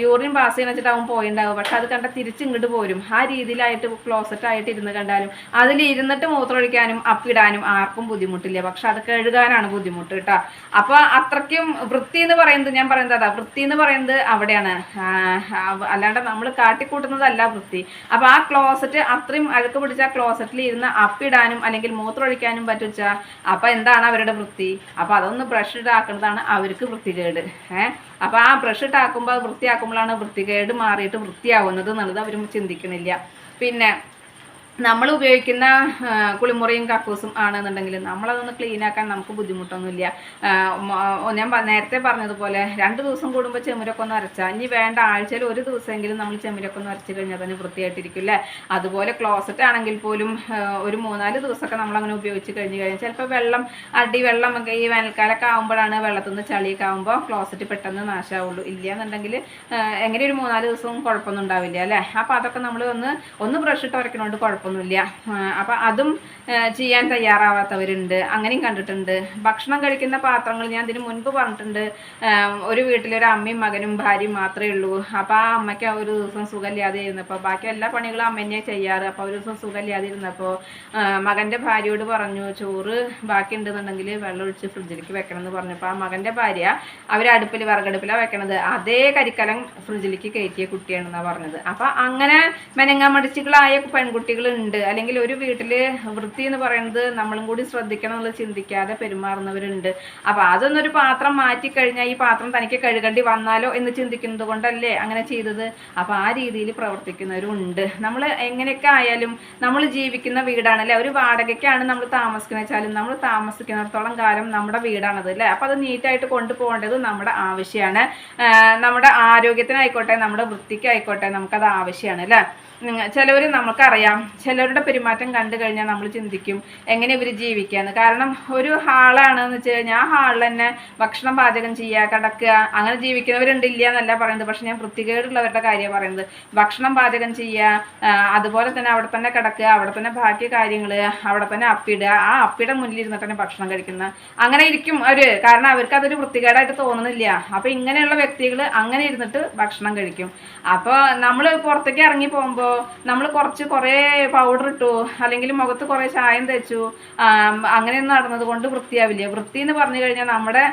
യൂറിൻ പാസ് ചെയ്യാൻ വെച്ചിട്ടാവും പോയിണ്ടാവും, പക്ഷെ അത് കണ്ട തിരിച്ചിങ്ങോട്ട് പോരും. ആ രീതിയിലായിട്ട് ക്ലോസറ്റായിട്ട് ഇരുന്ന് കണ്ടാലും അതിൽ ഇരുന്നിട്ട് മൂത്രമൊഴിക്കാനും അപ്പിടാനും ആർക്കും ബുദ്ധിമുട്ടില്ല, പക്ഷെ അത് കഴുകാനാണ് ബുദ്ധിമുട്ട് കേട്ടോ. അപ്പോൾ അത്രയ്ക്കും വൃത്തി എന്ന് പറയുന്നത്, ഞാൻ പറയുന്നത് അതാ വൃത്തി എന്ന് പറയുന്നത് അവിടെയാണ്, അല്ലാണ്ട് നമ്മൾ കാട്ടിക്കൂട്ടുന്നതല്ല വൃത്തി. അപ്പോൾ ആ ക്ലോസറ്റ് അത്രയും അഴുക്ക് പിടിച്ച ക്ലോസറ്റിൽ ഇരുന്ന് അപ്പിടാനും അല്ലെങ്കിൽ മൂത്രമൊഴിക്കാനും പറ്റുവെച്ചാൽ അപ്പോൾ എന്താണ് അവരുടെ വൃത്തി? അപ്പോൾ അതൊന്ന് ബ്രഷ് ഇട്ടാക്കുന്നതാണ് അവർക്ക് വൃത്തികേട്. അപ്പോൾ ആ ബ്രഷ് ഇട്ടാക്കുമ്പോൾ വൃത്തിയാക്കുമ്പോഴാണ് വൃത്തികേട് മാറിയിട്ട് വൃത്തിയാവുന്നത് എന്നുള്ളത് അവരും ചിന്തിക്കണില്ല. പിന്നെ നമ്മൾ ഉപയോഗിക്കുന്ന കുളിമുറിയും കക്കൂസും ആണെന്നുണ്ടെങ്കിൽ നമ്മളതൊന്ന് ക്ലീനാക്കാൻ നമുക്ക് ബുദ്ധിമുട്ടൊന്നുമില്ല. ഞാൻ നേരത്തെ പറഞ്ഞതുപോലെ 2 ദിവസം കൂടുമ്പോൾ ചെമുരൊക്കെ ഒന്ന് അരച്ചാൽ, ഇനി വേണ്ട ആഴ്ചയിൽ 1 ദിവസമെങ്കിലും നമ്മൾ ചെമുരൊക്കെ ഒന്ന് അരച്ച് കഴിഞ്ഞാൽ തന്നെ വൃത്തിയായിട്ടിരിക്കില്ലേ. അതുപോലെ ക്ലോസറ്റ് ആണെങ്കിൽ പോലും ഒരു 3-4 ദിവസമൊക്കെ നമ്മളങ്ങനെ ഉപയോഗിച്ച് കഴിഞ്ഞ് ചിലപ്പോൾ വെള്ളമൊക്കെ ഈ വേനൽക്കാലമൊക്കെ ആകുമ്പോഴാണ് വെള്ളത്തിൽ നിന്ന് ചളിയൊക്കെ ആകുമ്പോൾ ക്ലോസറ്റ് പെട്ടെന്ന് നാശമാവുള്ളൂ. ഇല്ല എന്നുണ്ടെങ്കിൽ എങ്ങനെ ഒരു 3-4 ദിവസവും കുഴപ്പമൊന്നും ഉണ്ടാവില്ല അല്ലേ. അപ്പോൾ അതൊക്കെ നമ്മൾ ഒന്ന് ബ്രഷ് ഇട്ട് ഉരക്കണോണ്ട് കുഴപ്പമൊന്നുമില്ല. അപ്പം അതും ചെയ്യാൻ തയ്യാറാവാത്തവരുണ്ട്, അങ്ങനെയും കണ്ടിട്ടുണ്ട്. ഭക്ഷണം കഴിക്കുന്ന പാത്രങ്ങൾ ഞാൻ ഇതിന് മുൻപ് പറഞ്ഞിട്ടുണ്ട്. ഒരു വീട്ടിലൊരു അമ്മയും മകനും ഭാര്യയും മാത്രമേ ഉള്ളൂ. അപ്പോൾ ആ അമ്മയ്ക്ക് ഒരു ദിവസം സുഖമില്ലാതെ ഇരുന്നപ്പോൾ, ബാക്കി എല്ലാ പണികളും അമ്മ തന്നെയാണ് ചെയ്യാറ്. അപ്പോൾ ഒരു ദിവസം സുഖമില്ലാതെ ഇരുന്നപ്പോൾ മകൻ്റെ ഭാര്യയോട് പറഞ്ഞു, ചോറ് ബാക്കി ഉണ്ടെന്നുണ്ടെങ്കിൽ വെള്ളം ഒഴിച്ച് ഫ്രിഡ്ജിലേക്ക് വെക്കണം എന്ന് പറഞ്ഞപ്പോൾ ആ മകൻ്റെ ഭാര്യ വിറകടുപ്പിലാണ് വെക്കണത്, അതേ കരിക്കലം ഫ്രിഡ്ജിലേക്ക് കയറ്റിയ കുട്ടിയാണെന്നാണ് പറഞ്ഞത്. അപ്പോൾ അങ്ങനെ മെനങ്ങാമടിച്ചുകളായ പെൺകുട്ടികൾ ഉണ്ട്. അല്ലെങ്കിൽ ഒരു വീട്ടിൽ വൃത്തി എന്ന് പറയുന്നത് നമ്മളും കൂടി ശ്രദ്ധിക്കണം എന്നുള്ളത് ചിന്തിക്കാതെ പെരുമാറുന്നവരുണ്ട്. അപ്പോൾ അതൊന്നൊരു പാത്രം മാറ്റിക്കഴിഞ്ഞാൽ ഈ പാത്രം തനിക്ക് കഴുകേണ്ടി വന്നാലോ എന്ന് ചിന്തിക്കുന്നത് കൊണ്ടല്ലേ അങ്ങനെ ചെയ്തത്. അപ്പോൾ ആ രീതിയിൽ പ്രവർത്തിക്കുന്നവരും ഉണ്ട്. നമ്മൾ എങ്ങനെയൊക്കെ ആയാലും നമ്മൾ ജീവിക്കുന്ന വീടാണല്ലേ, ഒരു വാടകയ്ക്കാണ് നമ്മൾ താമസിക്കുന്നത് വെച്ചാലും നമ്മൾ താമസിക്കുന്നിടത്തോളം കാലം നമ്മുടെ വീടാണത് അല്ലേ. അപ്പോൾ അത് നീറ്റായിട്ട് കൊണ്ടുപോകേണ്ടത് നമ്മുടെ ആവശ്യമാണ്. നമ്മുടെ ആരോഗ്യത്തിനായിക്കോട്ടെ നമ്മുടെ വൃത്തിക്കായിക്കോട്ടെ നമുക്കത് ആവശ്യമാണ് അല്ലേ. ചിലവർ നമുക്കറിയാം, ചിലവരുടെ പെരുമാറ്റം കണ്ടു കഴിഞ്ഞാൽ നമ്മൾ ചിന്തിക്കും എങ്ങനെ ഇവർ ജീവിക്കുകയെന്ന്. കാരണം ഒരു ഹാളാണെന്ന് വെച്ച് കഴിഞ്ഞാൽ ആ ഹാളിൽ തന്നെ ഭക്ഷണം പാചകം ചെയ്യുക, കിടക്കുക, അങ്ങനെ ജീവിക്കുന്നവരുണ്ടില്ല എന്നല്ല പറയുന്നത്. പക്ഷെ ഞാൻ വൃത്തികേടുള്ളവരുടെ കാര്യമാണ് പറയുന്നത്. ഭക്ഷണം പാചകം ചെയ്യുക, അതുപോലെ തന്നെ അവിടെ തന്നെ കിടക്കുക, അവിടെ തന്നെ ബാക്കി കാര്യങ്ങൾ, അവിടെ തന്നെ അപ്പിടുക, ആ അപ്പിയുടെ മുന്നിൽ ഇരുന്നിട്ട് തന്നെ ഭക്ഷണം കഴിക്കുന്ന അങ്ങനെ ഇരിക്കും അവർ. കാരണം അവർക്ക് അതൊരു വൃത്തികേടായിട്ട് തോന്നുന്നില്ല. അപ്പോൾ ഇങ്ങനെയുള്ള വ്യക്തികൾ അങ്ങനെ ഇരുന്നിട്ട് ഭക്ഷണം കഴിക്കും. അപ്പോൾ നമ്മൾ പുറത്തേക്ക് ഇറങ്ങി പോകുമ്പോൾ നമ്മൾ കുറേ പൗഡർ ഇട്ടു അല്ലെങ്കിൽ മുഖത്ത് കുറേ ചായം തേച്ചു അങ്ങനെയൊന്നും നടന്നത് കൊണ്ട് വൃത്തിയാവില്ല. വൃത്തി എന്ന് പറഞ്ഞു കഴിഞ്ഞാൽ നമ്മുടെ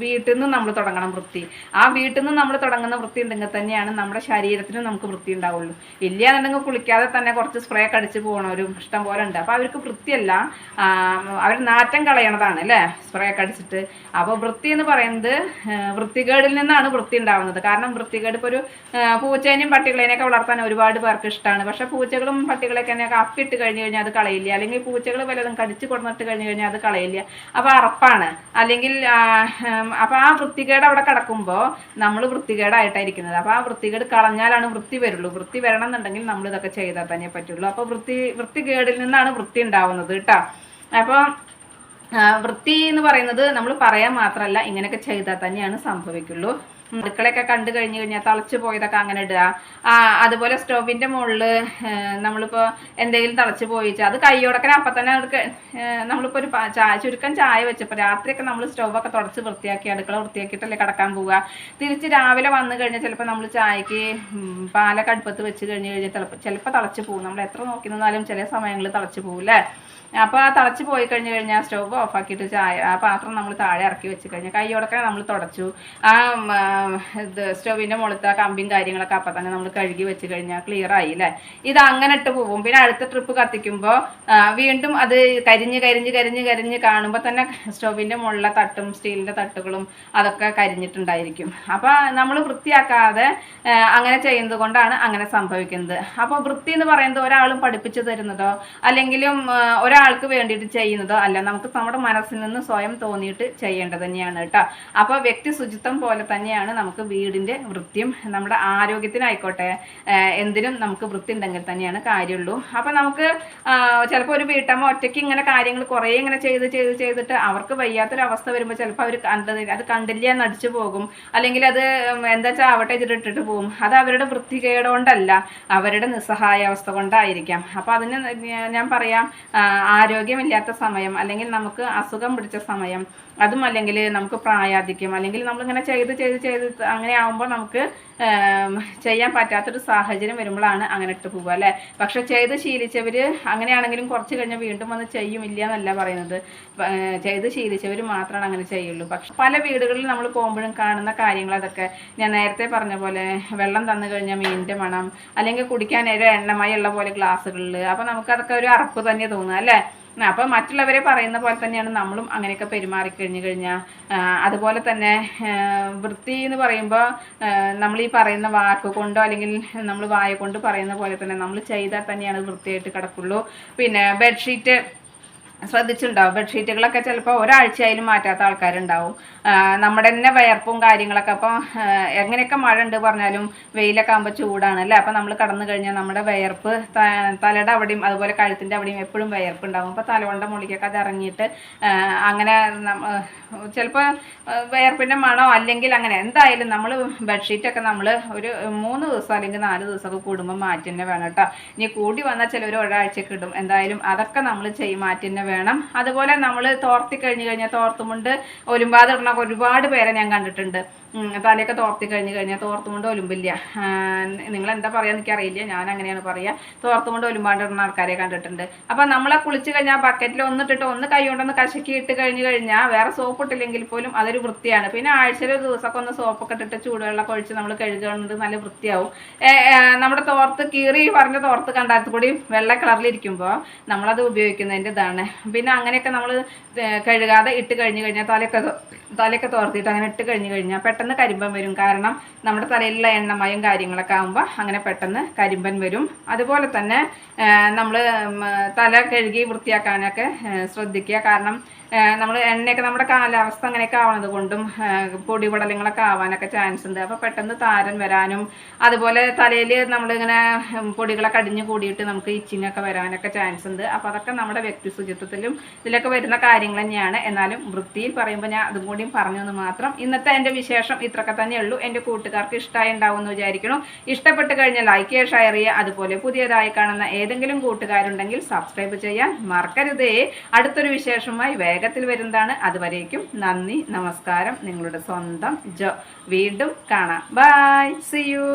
വീട്ടിൽ നിന്ന് നമ്മൾ തുടങ്ങണം വൃത്തി. ആ വീട്ടിൽ നിന്ന് നമ്മൾ തുടങ്ങുന്ന വൃത്തി ഉണ്ടെങ്കിൽ തന്നെയാണ് നമ്മുടെ ശരീരത്തിനും നമുക്ക് വൃത്തി ഉണ്ടാവുള്ളൂ. ഇല്ല എന്നുണ്ടെങ്കിൽ കുളിക്കാതെ തന്നെ കുറച്ച് സ്പ്രേ ഒക്കെ അടിച്ച് പോകണവരും ഇഷ്ടം പോലെ ഉണ്ട്. അപ്പോൾ അവർക്ക് വൃത്തിയല്ല, അവർ നാറ്റം കളയണതാണ് അല്ലേ സ്പ്രേ ഒക്കെ അടിച്ചിട്ട്. അപ്പോൾ വൃത്തി എന്ന് പറയുന്നത് വൃത്തികേടിൽ നിന്നാണ് വൃത്തി ഉണ്ടാവുന്നത്. കാരണം വൃത്തികേട് ഇപ്പോൾ ഒരു പൂച്ചേനെയും പട്ടികളേനെയൊക്കെ വളർത്താൻ ഒരുപാട് പേർക്ക് ഇഷ്ടമാണ്. പക്ഷെ പൂച്ചകളും പട്ടികളൊക്കെ തന്നെ അപ്പിട്ട് കഴിഞ്ഞ് കഴിഞ്ഞാൽ അത് കളയില്ല, അല്ലെങ്കിൽ പൂച്ചകൾ വല്ലതും കടിച്ച് കൊടുന്നിട്ട് കഴിഞ്ഞ് കഴിഞ്ഞാൽ അത് കളയില്ല. അപ്പോൾ അറപ്പാണ്. അല്ലെങ്കിൽ അപ്പോൾ ആ വൃത്തികേട് അവിടെ കിടക്കുമ്പോൾ നമ്മൾ വൃത്തികേടായിട്ടായിരിക്കുന്നത്. അപ്പോൾ ആ വൃത്തികേട് കളഞ്ഞാലാണ് വൃത്തി വരുള്ളൂ. വൃത്തി വരണം എന്നുണ്ടെങ്കിൽ നമ്മൾ ഇതൊക്കെ ചെയ്താൽ തന്നെ പറ്റുള്ളൂ. അപ്പോൾ വൃത്തികേടിൽ നിന്നാണ് വൃത്തി ഉണ്ടാവുന്നത് കേട്ടോ. അപ്പോൾ വൃത്തി എന്ന് പറയുന്നത് നമ്മൾ പറയാൻ മാത്രമല്ല, ഇങ്ങനെയൊക്കെ ചെയ്താൽ തന്നെയാണ് സംഭവിക്കുള്ളൂ. അടുക്കളയൊക്കെ കണ്ടു കഴിഞ്ഞ് കഴിഞ്ഞാൽ തിളച്ച് പോയതൊക്കെ അങ്ങനെ ഇടുക. അതുപോലെ സ്റ്റോവിൻ്റെ മുകളിൽ നമ്മളിപ്പോൾ എന്തെങ്കിലും തിളച്ച് പോയിച്ചാൽ അത് കൈയോടൊക്കെ അപ്പം തന്നെ നമ്മളിപ്പോൾ ഒരു ചുരുക്കം ചായ വെച്ചപ്പോൾ രാത്രിയൊക്കെ നമ്മൾ സ്റ്റോവൊക്കെ തുടച്ച് വൃത്തിയാക്കി അടുക്കള വൃത്തിയാക്കിയിട്ടല്ലേ കിടക്കാൻ പോവുക. തിരിച്ച് രാവിലെ വന്നു കഴിഞ്ഞാൽ ചിലപ്പോൾ നമ്മൾ ചായക്ക് പാലൊക്കെ അടുപ്പത്ത് വെച്ച് കഴിഞ്ഞ് കഴിഞ്ഞാൽ ചിലപ്പോൾ തിളച്ച് പോകും. നമ്മൾ എത്ര നോക്കി നിന്നാലും ചില സമയങ്ങളിൽ തിളച്ച് പോകും അല്ലേ. അപ്പോൾ ആ തിളച്ച് പോയി കഴിഞ്ഞ് സ്റ്റവ് ഓഫാക്കിയിട്ട് ആ പാത്രം നമ്മൾ താഴെ ഇറക്കി വെച്ച് കഴിഞ്ഞാൽ കൈയോടൊക്കെ നമ്മൾ തുടച്ചു. ആ ഇത് സ്റ്റൗവിൻ്റെ മുകളിലത്തെ കമ്പിയും കാര്യങ്ങളൊക്കെ അപ്പം തന്നെ നമ്മൾ കഴുകി വെച്ച് കഴിഞ്ഞാൽ ക്ലിയർ ആയി അല്ലേ. ഇത് അങ്ങനെ ഇട്ട് പോകും. പിന്നെ അടുത്ത ട്രിപ്പ് കത്തിക്കുമ്പോൾ വീണ്ടും അത് കരിഞ്ഞ് കാണുമ്പോൾ തന്നെ സ്റ്റൗവിൻ്റെ മുകളിലെ തട്ടും സ്റ്റീലിൻ്റെ തട്ടുകളും അതൊക്കെ കരിഞ്ഞിട്ടുണ്ടായിരിക്കും. അപ്പോൾ നമ്മൾ വൃത്തിയാക്കാതെ അങ്ങനെ ചെയ്യുന്നത് കൊണ്ടാണ് അങ്ങനെ സംഭവിക്കുന്നത്. അപ്പോൾ വൃത്തി എന്ന് പറയുന്നത് ഒരാളും പഠിപ്പിച്ചു തരുന്നതോ അല്ലെങ്കിലും ഒരാൾക്ക് വേണ്ടിയിട്ട് ചെയ്യുന്നതോ അല്ല, നമുക്ക് നമ്മുടെ മനസ്സിൽ നിന്ന് സ്വയം തോന്നിയിട്ട് ചെയ്യേണ്ടത് തന്നെയാണ് കേട്ടോ. അപ്പോൾ വ്യക്തി ശുചിത്വം പോലെ തന്നെയാണ് നമുക്ക് വീടിൻ്റെ വൃത്തിയും. നമ്മുടെ ആരോഗ്യത്തിനായിക്കോട്ടെ എന്തിനും നമുക്ക് വൃത്തി ഉണ്ടെങ്കിൽ തന്നെയാണ് കാര്യമുള്ളൂ. അപ്പോൾ നമുക്ക് ചിലപ്പോൾ ഒരു വീട്ടമ്മ ഒറ്റയ്ക്ക് ഇങ്ങനെ കാര്യങ്ങൾ കുറേ ഇങ്ങനെ ചെയ്തിട്ട് അവർക്ക് വയ്യാത്തൊരവസ്ഥ വരുമ്പോൾ ചിലപ്പോൾ അവർ അത് കണ്ടില്ല എന്ന് അടിച്ചു പോകും, അല്ലെങ്കിൽ അത് എന്താ വെച്ചാൽ ആവട്ടെ ഇട്ടിട്ട് പോകും. അത് അവരുടെ വൃത്തികേട് കൊണ്ടല്ല, അവരുടെ നിസ്സഹായാവസ്ഥ കൊണ്ടായിരിക്കാം. അപ്പോൾ അതിന് ഞാൻ പറയാം, ആരോഗ്യമില്ലാത്ത സമയം അല്ലെങ്കിൽ നമുക്ക് അസുഖം പിടിച്ച സമയം, അതും അല്ലെങ്കിൽ നമുക്ക് പ്രായാധിക്യം, അല്ലെങ്കിൽ നമ്മളിങ്ങനെ ചെയ്ത് അങ്ങനെ ആകുമ്പോൾ നമുക്ക് ചെയ്യാൻ പറ്റാത്തൊരു സാഹചര്യം വരുമ്പോഴാണ് അങ്ങനെ ഇട്ട് പോകുക അല്ലേ. പക്ഷെ ചെയ്ത് ശീലിച്ചവർ അങ്ങനെയാണെങ്കിലും കുറച്ച് കഴിഞ്ഞാൽ വീണ്ടും വന്ന് ചെയ്യുമില്ല എന്നല്ല പറയുന്നത്. ചെയ്ത് ശീലിച്ചവർ മാത്രമാണ് അങ്ങനെ ചെയ്യുള്ളൂ. പക്ഷെ പല വീടുകളിൽ നമ്മൾ പോകുമ്പോഴും കാണുന്ന കാര്യങ്ങൾ അതൊക്കെ ഞാൻ നേരത്തെ പറഞ്ഞ പോലെ വെള്ളം തന്നു കഴിഞ്ഞാൽ മീനിൻ്റെ മണം, അല്ലെങ്കിൽ കുടിക്കാൻ ഒരു എണ്ണമയുള്ള പോലെ ഗ്ലാസ്സുകളിൽ, അപ്പോൾ നമുക്കതൊക്കെ ഒരു അറപ്പ് തന്നെ തോന്നുക അല്ലേ. അപ്പോൾ മറ്റുള്ളവരെ പറയുന്ന പോലെ തന്നെയാണ് നമ്മളും അങ്ങനെയൊക്കെ പെരുമാറിക്കഴിഞ്ഞു കഴിഞ്ഞാൽ. അതുപോലെ തന്നെ വൃത്തി എന്ന് പറയുമ്പോൾ നമ്മൾ ഈ പറയുന്ന വാക്ക് കൊണ്ടോ അല്ലെങ്കിൽ നമ്മൾ വായ കൊണ്ട് പറയുന്ന പോലെ തന്നെ നമ്മൾ ചെയ്താൽ തന്നെയാണ് വൃത്തിയായിട്ട് കിടക്കുള്ളൂ. പിന്നെ ബെഡ്ഷീറ്റ് ശ്രദ്ധിച്ചിട്ടുണ്ടാവും, ബെഡ്ഷീറ്റുകളൊക്കെ ചിലപ്പോൾ ഒരാഴ്ചയായാലും മാറ്റാത്ത ആൾക്കാരുണ്ടാവും. നമ്മുടെ തന്നെ വയർപ്പും കാര്യങ്ങളൊക്കെ. അപ്പോൾ എങ്ങനെയൊക്കെ മഴ ഉണ്ട് പറഞ്ഞാലും വെയിലൊക്കെ ആകുമ്പോൾ ചൂടാണ് അല്ലേ. അപ്പോൾ നമ്മൾ കടന്നു കഴിഞ്ഞാൽ നമ്മുടെ വയർപ്പ് തലയുടെ അവിടെയും അതുപോലെ കഴുത്തിൻ്റെ അവിടെയും എപ്പോഴും വയർപ്പ് ഉണ്ടാവും. അപ്പോൾ തലകൊണ്ട മുകളിലേക്ക് അത് ഇറങ്ങിയിട്ട് അങ്ങനെ ചിലപ്പോൾ വയർപ്പിൻ്റെ മണോ അല്ലെങ്കിൽ അങ്ങനെ എന്തായാലും നമ്മൾ ബെഡ്ഷീറ്റൊക്കെ നമ്മൾ ഒരു 3 ദിവസം അല്ലെങ്കിൽ 4 ദിവസമൊക്കെ കൂടുമ്പോൾ മാറ്റി തന്നെ വേണം കേട്ടോ. ഇനി കൂടി വന്നാൽ ചിലർ ഒരാഴ്ചയൊക്കെ ഇടും. എന്തായാലും അതൊക്കെ നമ്മൾ മാറ്റി തന്നെ വേണം. അതുപോലെ നമ്മൾ തോർത്തി കഴിഞ്ഞാൽ തോർത്തുമുണ്ട് ഒലുമ്പാതെ ഇടണ ഒരുപാട് പേരെ ഞാൻ കണ്ടിട്ടുണ്ട്. തലയൊക്കെ തോർത്തി കഴിഞ്ഞാൽ തോർത്തുമുണ്ട് ഒലുമ്പില്ല. നിങ്ങൾ എന്താ പറയുക എനിക്കറിയില്ല, ഞാൻ അങ്ങനെയാണ് പറയുക. തോർത്തുമുണ്ട് ഒലുമ്പാണ്ട് ഇടുന്ന ആൾക്കാരെ കണ്ടിട്ടുണ്ട്. അപ്പം നമ്മളെ കുളിച്ച് കഴിഞ്ഞാൽ ബക്കറ്റിൽ ഒന്നിട്ടിട്ട് ഒന്ന് കൈ കൊണ്ടൊന്ന് കശക്കി ഇട്ട് കഴിഞ്ഞാൽ വേറെ സോപ്പ് ഇട്ടില്ലെങ്കിൽ പോലും അതൊരു വൃത്തിയാണ്. പിന്നെ ആഴ്ചയിൽ ഒരു ദിവസമൊക്കെ ഒന്ന് സോപ്പൊക്കെ ഇട്ടിട്ട് ചൂടുവെള്ളം ഒഴിച്ച് നമ്മൾ കഴുകുന്നത് നല്ല വൃത്തിയാവും. നമ്മുടെ തോർത്ത് കീറി പറഞ്ഞ തോർത്ത് കണ്ടാലത്ത് കൂടി വെള്ള കളറിലിരിക്കുമ്പോൾ നമ്മളത് ഉപയോഗിക്കുന്നതിൻ്റെ ഇതാണ്. പിന്നെ അങ്ങനെയൊക്കെ നമ്മൾ കഴുകാതെ ഇട്ട് കഴിഞ്ഞാൽ തലയൊക്കെ തോർത്തിയിട്ട് അങ്ങനെ ഇട്ട് കഴിഞ്ഞാൽ പെട്ടെന്ന് കരിമ്പൻ വരും. കാരണം നമ്മുടെ തലയിലുള്ള എണ്ണമയം കാര്യങ്ങളൊക്കെ ആകുമ്പോൾ അങ്ങനെ പെട്ടെന്ന് കരിമ്പൻ വരും. അതുപോലെ തന്നെ നമ്മൾ തല കഴുകി വൃത്തിയാക്കാനൊക്കെ ശ്രദ്ധിക്കുക. കാരണം നമ്മൾ എണ്ണയൊക്കെ നമ്മുടെ കാലാവസ്ഥ അങ്ങനെയൊക്കെ ആവുന്നത് കൊണ്ടും പൊടിപടലങ്ങളൊക്കെ ആവാനൊക്കെ ചാൻസ് ഉണ്ട്. അപ്പോൾ പെട്ടെന്ന് താരൻ വരാനും അതുപോലെ തലയിൽ നമ്മളിങ്ങനെ പൊടികളൊക്കെ അടിഞ്ഞു കൂടിയിട്ട് നമുക്ക് ഇച്ചിങ്ങൊക്കെ വരാനൊക്കെ ചാൻസ് ഉണ്ട്. അപ്പോൾ അതൊക്കെ നമ്മുടെ വ്യക്തി ശുചിത്വത്തിലും ഇതിലൊക്കെ വരുന്ന കാര്യങ്ങൾ തന്നെയാണ്. എന്നാലും വൃത്തിയിൽ പറയുമ്പോൾ ഞാൻ അതും കൂടിയും പറഞ്ഞു എന്ന് മാത്രം. ഇന്നത്തെ എൻ്റെ വിശേഷം ഇത്രയൊക്കെ തന്നെയുള്ളൂ. എൻ്റെ കൂട്ടുകാർക്ക് ഇഷ്ടമായി ഉണ്ടാവും എന്ന് വിചാരിക്കണം. ഇഷ്ടപ്പെട്ട് കഴിഞ്ഞാൽ ലൈക്ക് ചെയ്യുക, ഷെയർ ചെയ്യുക. അതുപോലെ പുതിയതായി കാണുന്ന ഏതെങ്കിലും കൂട്ടുകാരുണ്ടെങ്കിൽ സബ്സ്ക്രൈബ് ചെയ്യാൻ മറക്കരുതേ. അടുത്തൊരു വിശേഷമായി വേഗത്തിൽ വരുന്നതാണ്. അതുവരേക്കും നന്ദി, നമസ്കാരം. നിങ്ങളുടെ സ്വന്തം ജോ. വീണ്ടും കാണാം. Bye, see U.